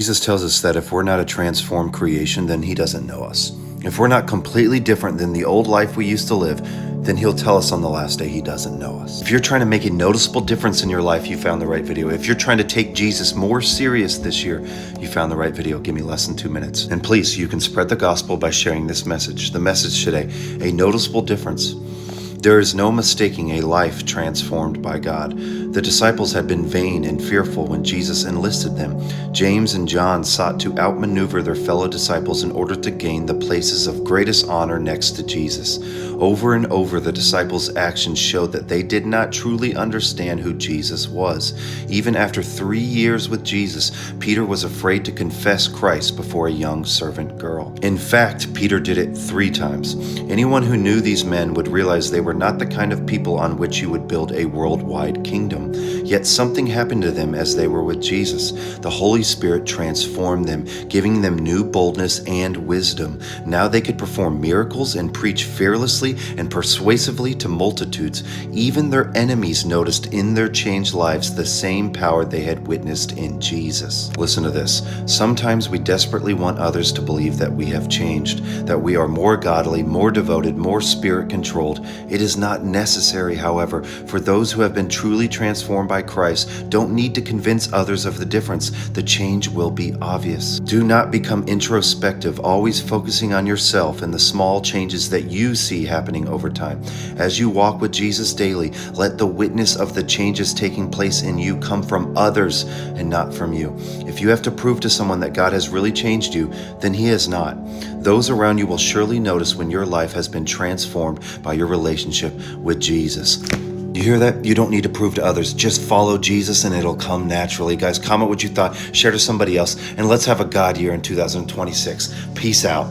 Jesus tells us that if we're not a transformed creation, then he doesn't know us. If we're not completely different than the old life we used to live, then he'll tell us on the last day he doesn't know us. If you're trying to make a noticeable difference in your life, you found the right video. If you're trying to take Jesus more serious this year, you found the right video. Give me less than 2 minutes. And please, you can spread the gospel by sharing this message. The message today, a noticeable difference. There is no mistaking a life transformed by God. The disciples had been vain and fearful when Jesus enlisted them. James and John sought to outmaneuver their fellow disciples in order to gain the places of greatest honor next to Jesus. Over and over, the disciples' actions showed that they did not truly understand who Jesus was. Even after 3 years with Jesus, Peter was afraid to confess Christ before a young servant girl. In fact, Peter did it 3 times. Anyone who knew these men would realize they were not the kind of people on which you would build a worldwide kingdom. Yet something happened to them as they were with Jesus. The Holy Spirit transformed them, giving them new boldness and wisdom. Now they could perform miracles and preach fearlessly and persuasively to multitudes. Even their enemies noticed in their changed lives the same power they had witnessed in Jesus. Listen to this. Sometimes we desperately want others to believe that we have changed, that we are more godly, more devoted, more spirit-controlled. It is not necessary, however, for those who have been truly transformed by Christ don't need to convince others of the difference. The change will be obvious. Do not become introspective, always focusing on yourself and the small changes that you see happening over time. As you walk with Jesus daily, let the witness of the changes taking place in you come from others and not from you. If you have to prove to someone that God has really changed you, then he has not. Those around you will surely notice when your life has been transformed by your relationship with Jesus. You hear that? You don't need to prove to others. Just follow Jesus and it'll come naturally. Guys, comment what you thought, share to somebody else, and let's have a God year in 2026. Peace out.